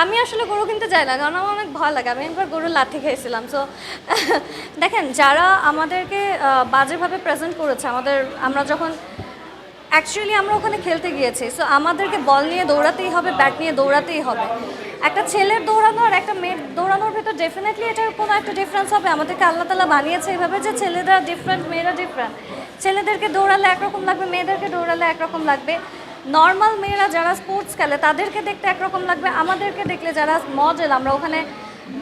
আমি আসলে গরু কিনতে যাই না, কারণ আমার অনেক ভয় লাগে। আমি একবার গরুর লাথি খেয়েছিলাম। সো দেখেন, যারা আমাদেরকে বাজেভাবে প্রেজেন্ট করেছে, আমরা যখন অ্যাকচুয়ালি আমরা ওখানে খেলতে গিয়েছি, সো আমাদেরকে বল নিয়ে দৌড়াতেই হবে, ব্যাট নিয়ে দৌড়াতেই হবে। একটা ছেলের দৌড়ানো আর একটা মেয়ের দৌড়ানোর ভেতর ডেফিনেটলি এটার কোনো একটা ডিফারেন্স হবে। আমাদেরকে আল্লাহ তাআলা বানিয়েছে এভাবে যে ছেলেরা ডিফারেন্ট, মেয়েরা ডিফারেন্ট। ছেলেদেরকে দৌড়ালে একরকম লাগবে, মেয়েদেরকে দৌড়ালে একরকম লাগবে। নর্মাল মেয়েরা যারা স্পোর্টস খেলে তাদেরকে দেখতে একরকম লাগবে, আমাদেরকে দেখলে যারা মডেল, আমরা ওখানে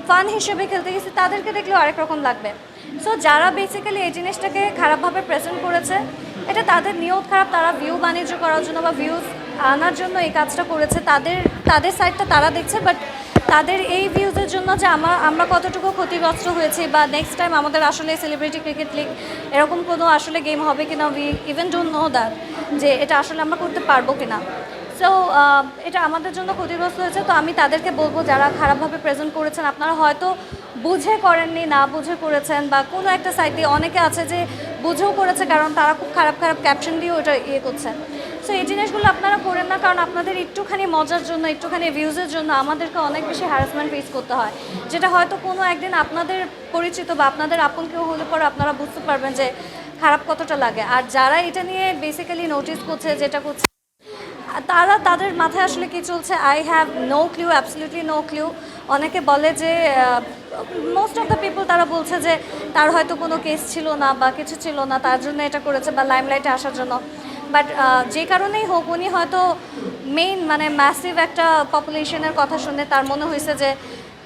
ফান হিসেবে খেলতে গেছি, তাদেরকে দেখলেও আরেক রকম লাগবে। সো যারা বেসিক্যালি এই জিনিসটাকে খারাপভাবে প্রেজেন্ট করেছে, এটা তাদের নিয়ত খারাপ। তারা ভিউ বাণিজ্য করার জন্য বা ভিউজ আনার জন্য এই কাজটা করেছে। তাদের সাইডটা তারা দেখছে, বাট তাদের এই ভিউজের জন্য যে আমরা কতটুকু ক্ষতিগ্রস্ত হয়েছি, বা নেক্সট টাইম আমাদের আসলে সেলিব্রিটি ক্রিকেট লিগ এরকম কোনো আসলে গেম হবে কিনা, we even don't know that, যে এটা আসলে আমরা করতে পারবো কিনা। সো এটা আমাদের জন্য ক্ষতিগ্রস্ত হয়েছে। তো আমি তাদেরকে বলবো, যারা খারাপভাবে প্রেজেন্ট করেছেন, আপনারা হয়তো বুঝে করেননি, না বুঝে করেছেন, বা কোনো একটা সাইড দিয়ে অনেকে আছে যে বুঝেও করেছে, কারণ তারা খুব খারাপ খারাপ ক্যাপশন দিয়েও ওটা করছেন। সো এই জিনিসগুলো আপনারা করেন না, কারণ আপনাদের একটুখানি মজার জন্য, একটুখানি ভিউজের জন্য আমাদেরকে অনেক বেশি হ্যারাসমেন্ট ফেস করতে হয়, যেটা হয়তো কোনো একদিন আপনাদের পরিচিত বা আপনাদের আপন কেউ হলে পরে আপনারা বুঝতে পারবেন যে খারাপ কতটা লাগে। আর যারা এটা নিয়ে বেসিক্যালি নোটিস করছে, যেটা করছে, তাদের মাথায় আসলে কি চলছে, I have no clue, absolutely no clue. অনেকে বলে যে মোস্ট অফ দ্য পিপল তারা বলছে যে তার হয়তো কোনো কেস ছিল না বা কিছু ছিল না, তার জন্য এটা করেছে, বা লাইমলাইটে আসার জন্য। বাট যে কারণেই হোক, উনি হয়তো মানে ম্যাসিভ একটা পপুলেশনের কথা শুনে তার মনে হয়েছে যে,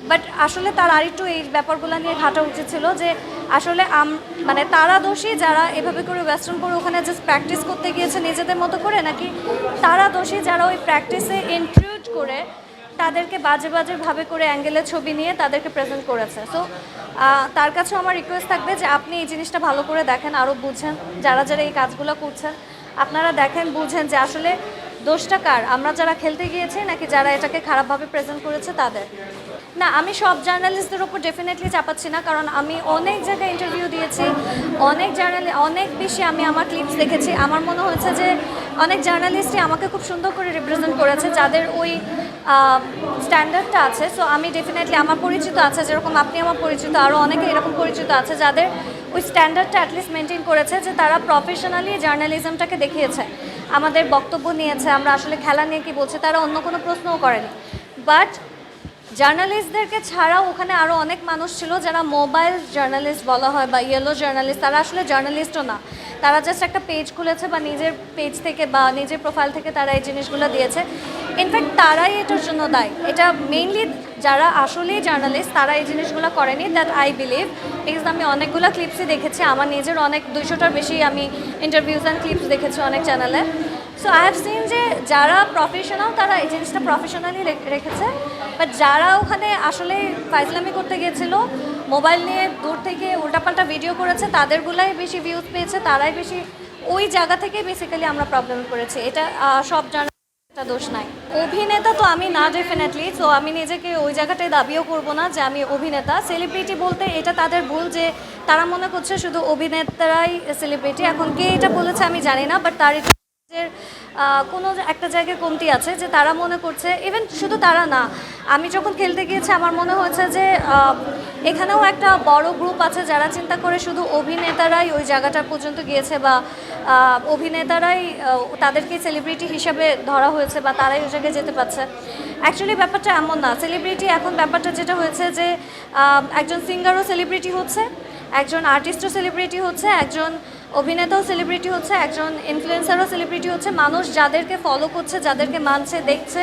বাট আসলে তার আরেকটু এই ব্যাপারগুলো নিয়ে ঘাটা উচিত ছিল, যে আসলে মানে তারা দোষী যারা এভাবে করে ওয়েস্টার্ন করে ওখানে জাস্ট প্র্যাকটিস করতে গিয়েছে নিজেদের মতো করে, নাকি তারা দোষী যারা ওই প্র্যাকটিসে ইনক্লুড করে তাদেরকে বাজে বাজেভাবে করে অ্যাঙ্গেলের ছবি নিয়ে তাদেরকে প্রেজেন্ট করেছে। সো তার কাছেও আমার রিকোয়েস্ট থাকবে যে আপনি এই জিনিসটা ভালো করে দেখেন, আরও বুঝেন, যারা যারা এই কাজগুলো করছেন আপনারা দেখেন, বুঝেন যে আসলে দোষটা কার, আমরা যারা খেলতে গিয়েছি নাকি যারা এটাকে খারাপভাবে প্রেজেন্ট করেছে তাদের। না, আমি সব জার্নালিস্টদের ওপর ডেফিনেটলি চাপাচ্ছি না, কারণ আমি অনেক জায়গায় ইন্টারভিউ দিয়েছি, অনেক বেশি আমি আমার ক্লিপস দেখেছি। আমার মনে হয়েছে যে অনেক জার্নালিস্টই আমাকে খুব সুন্দর করে রিপ্রেজেন্ট করেছে, যাদের ওই স্ট্যান্ডার্ডটা আছে। সো আমি ডেফিনেটলি, আমার পরিচিত আছে, যেরকম আপনি আমার পরিচিত, আরও অনেকে এরকম পরিচিত আছে যাদের ওই স্ট্যান্ডার্ডটা অ্যাটলিস্ট মেনটেন করেছে, যে তারা প্রফেশনালি জার্নালিজমটাকে দেখিয়েছে, আমাদের বক্তব্য নিয়েছে, আমরা আসলে খেলা নিয়ে কী বলছি, তারা অন্য কোনো প্রশ্নও করেনি। বাট জার্নালিস্টদেরকে ছাড়াও ওখানে আরও অনেক মানুষ ছিল যারা মোবাইল জার্নালিস্ট বলা হয় বা ইয়েলো জার্নালিস্ট, তারা আসলে জার্নালিস্টও না, তারা জাস্ট একটা পেজ খুলেছে বা নিজের পেজ থেকে বা নিজের প্রোফাইল থেকে তারা এই জিনিসগুলো দিয়েছে। ইনফ্যাক্ট তারাই এটার জন্য দায়ী। এটা মেইনলি যারা আসলেই জার্নালিস্ট তারা এই জিনিসগুলো করেনি, দ্যাট আই বিলিভ, বিকজ আমি অনেকগুলো ক্লিপসই দেখেছি, আমার নিজের অনেক 200টার বেশি আমি ইন্টারভিউজ অ্যান্ড ক্লিপস দেখেছি অনেক চ্যানেলে। সো আই হ্যাভ সিন যে যারা প্রফেশনাল তারা এই জিনিসটা প্রফেশনালি রেখেছে, বাট যারা ওখানে আসলে ফাইজলামি করতে গিয়েছিল, মোবাইল নিয়ে দূর থেকে উল্টাপাল্টা ভিডিও করেছে, তাদেরগুলাই বেশি ভিউজ পেয়েছে, তারাই বেশি, ওই জায়গা থেকে বেসিক্যালি আমরা প্রবলেমে পড়েছি। এটা সব জার্নালিস্টের দোষ নাই। অভিনেতা তো আমি না ডেফিনেটলি, সো আমি নিজেকে ওই জায়গাটায় দাবিও করব না যে আমি অভিনেতা। সেলিব্রিটি বলতে এটা তাদের ভুল, যে তারা মনে করছে শুধু অভিনেতারাই সেলিব্রিটি। এখন কে এটা বলেছে আমি জানি না, বাট তার কোনো একটা জায়গায় কমতি আছে, যে তারা মনে করছে, ইভেন শুধু তারা না, আমি যখন খেলতে গিয়েছি আমার মনে হয়েছে যে এখানেও একটা বড় গ্রুপ আছে যারা চিন্তা করে শুধু অভিনেতারাই ওই জায়গাটা পর্যন্ত গিয়েছে, বা অভিনেতারাই তাদেরকে সেলিব্রিটি হিসাবে ধরা হয়েছে, বা তারাই ওই জায়গায় যেতে পারছে। অ্যাকচুয়ালি ব্যাপারটা এমন না। সেলিব্রিটি এখন ব্যাপারটা যেটা হয়েছে যে একজন সিঙ্গারও সেলিব্রিটি হচ্ছে, একজন আর্টিস্টও সেলিব্রিটি হচ্ছে, একজন অভিনেতাও সেলিব্রিটি হচ্ছে, একজন ইনফ্লুয়েন্সারও সেলিব্রিটি হচ্ছে। মানুষ যাদেরকে ফলো করছে, যাদেরকে মানছে, দেখছে,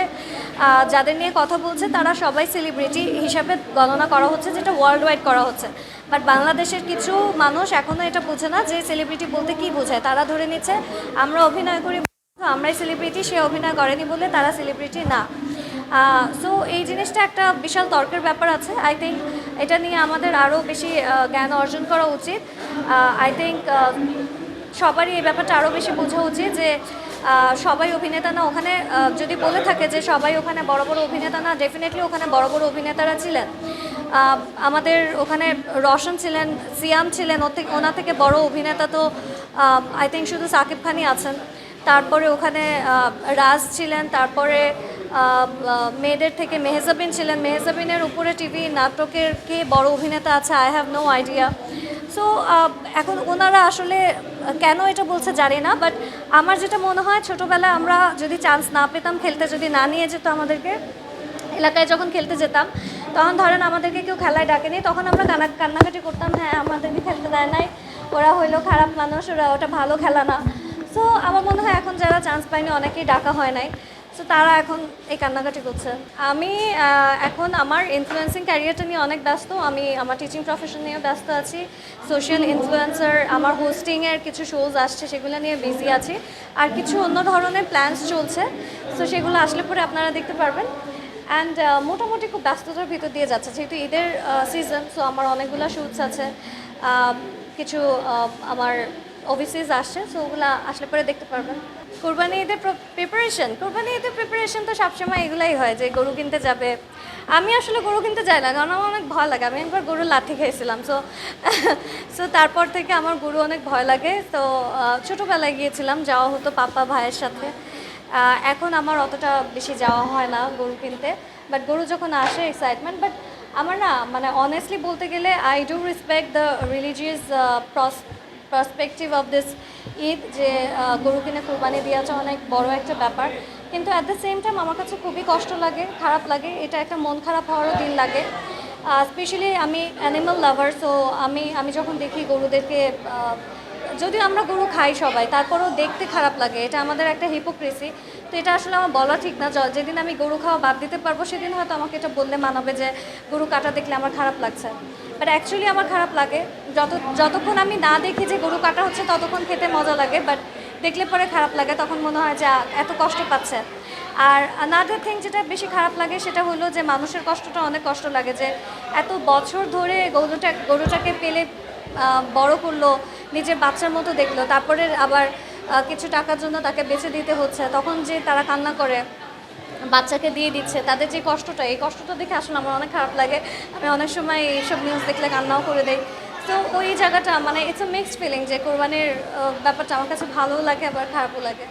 যাদের নিয়ে কথা বলছে, তারা সবাই সেলিব্রিটি হিসাবে গণনা করা হচ্ছে, যেটা ওয়ার্ল্ড ওয়াইড করা হচ্ছে। বাট বাংলাদেশের কিছু মানুষ এখনও এটা বোঝে না যে সেলিব্রিটি বলতে কী বোঝায়। তারা ধরে নিচ্ছে আমরা অভিনয় করি, আমরাই সেলিব্রিটি, সে অভিনয় করেনি বলে তারা সেলিব্রিটি না। সো এই জিনিসটা একটা বিশাল তর্কের ব্যাপার আছে। আই থিঙ্ক এটা নিয়ে আমাদের আরও বেশি জ্ঞান অর্জন করা উচিত। আই থিঙ্ক সবারই এই ব্যাপারটা আরও বেশি বোঝা উচিত যে সবাই অভিনেতা না। ওখানে যদি বলে থাকে যে সবাই ওখানে বড় বড় অভিনেতা না, ডেফিনেটলি ওখানে বড় বড় অভিনেতারা ছিলেন। আমাদের ওখানে রওশন ছিলেন, সিয়াম ছিলেন, ওনার থেকে বড় অভিনেতা তো আই থিঙ্ক শুধু সাকিব খানই আছেন। তারপরে ওখানে রাজ ছিলেন, তারপরে মেয়েদের থেকে মেহজাবিন ছিলেন, মেহজাবিনের উপরে টিভি নাটকের কে বড় অভিনেতা আছে I have no idea. So এখন ওনারা আসলে কেন এটা বলছে জানি না, বাট আমার যেটা মনে হয় ছোটোবেলায় আমরা যদি চান্স না পেতাম খেলতে, যদি না নিয়ে যেত আমাদেরকে এলাকায় যখন খেলতে যেতাম, তখন ধরেন আমাদেরকে কেউ খেলায় ডাকেনি, তখন আমরা কান্নাকাটি করতাম, হ্যাঁ আমাদেরকে খেলতে দেয় নাই, ওরা হইলো খারাপ মানুষ, ওটা ভালো খেলা না। সো আমার মনে হয় এখন যারা চান্স পায়নি, অনেকেই ডাকা হয় নাই, সো তারা এখন এই কান্নাকাটি করছে। আমি এখন আমার ইনফ্লুয়েন্সিং ক্যারিয়ারটা নিয়ে অনেক ব্যস্ত, আমি আমার টিচিং প্রফেশন নিয়ে ব্যস্ত আছি, সোশ্যাল ইনফ্লুয়েন্সার, আমার হোস্টিংয়ের কিছু শোজ আসছে সেগুলো নিয়ে বিজি আছি, আর কিছু অন্য ধরনের প্ল্যানস চলছে, সো সেগুলো আসলে পরে আপনারা দেখতে পারবেন। অ্যান্ড মোটামুটি খুব ব্যস্ততার ভিতর দিয়ে যাচ্ছে, যেহেতু ঈদের সিজন, সো আমার অনেকগুলো শ্যুটস আছে, কিছু আমার ওভারসিজ আসছে, সো ওগুলো আসলে পরে দেখতে পারবেন। কোরবানি ঈদের প্রিপারেশন তো সবসময় এগুলাই হয় যে গরু কিনতে যাবে। আমি আসলে গরু কিনতে যাই না, কারণ আমার অনেক ভয় লাগে, আমি একবার গরুর লাথি খেয়েছিলাম, সো তারপর থেকে আমার গরু অনেক ভয় লাগে। তো ছোটোবেলায় গিয়েছিলাম, যাওয়া হতো পাপা ভাইয়ের সাথে, এখন আমার অতটা বেশি যাওয়া হয় না গরু কিনতে, বাট গরু যখন আসে এক্সাইটমেন্ট। বাট আমার না মানে অনেস্টলি বলতে গেলে I do respect the religious perspective of this Eid, যে গরু কিনে কোরবানি দেওয়াটা অনেক বড় একটা ব্যাপার, কিন্তু অ্যাট দ্য সেম টাইম আমার কাছে খুবই কষ্ট লাগে, খারাপ লাগে, এটা একটা মন খারাপ হওয়ারও দিন লাগে। স্পেশালি আমি অ্যানিমাল লাভার, সো আমি যখন দেখি গরুদেরকে, যদিও আমরা গরু খাই সবাই, তারপরেও দেখতে খারাপ লাগে, এটা আমাদের একটা হিপোক্রেসি। তো এটা আসলে আমার বলা ঠিক না, যেদিন আমি গরু খাওয়া বাদ দিতে পারবো সেদিন হয়তো আমাকে এটা বললে মানাবে যে গরু কাটা দেখলে আমার খারাপ লাগছে, বাট অ্যাকচুয়ালি আমার খারাপ লাগে যতক্ষণ আমি না দেখি যে গরু কাটা হচ্ছে, ততক্ষণ খেতে মজা লাগে, বাট দেখলে পরে খারাপ লাগে, তখন মনে হয় যে এত কষ্ট পাচ্ছে। আর আনাদার থিং যেটা বেশি খারাপ লাগে সেটা হলো যে মানুষের কষ্টটা অনেক কষ্ট লাগে, যে এত বছর ধরে গরুটাকে পেলে বড় করলো, নিজের বাচ্চার মতো দেখলো, তারপরে আবার কিছু টাকার জন্য তাকে বেঁচে দিতে হচ্ছে, তখন যে তারা কান্না করে বাচ্চাকে দিয়ে দিচ্ছে, তাদের যে কষ্টটা, এই কষ্টটা দেখে আসলে আমার অনেক খারাপ লাগে। আমি অনেক সময় এইসব নিউজ দেখলে কান্নাও করে দেই। তো ওই জায়গাটা মানে ইটস আ মিক্সড ফিলিং, যে কোরবানির ব্যাপারটা আমার কাছে ভালোও লাগে আবার খারাপও লাগে।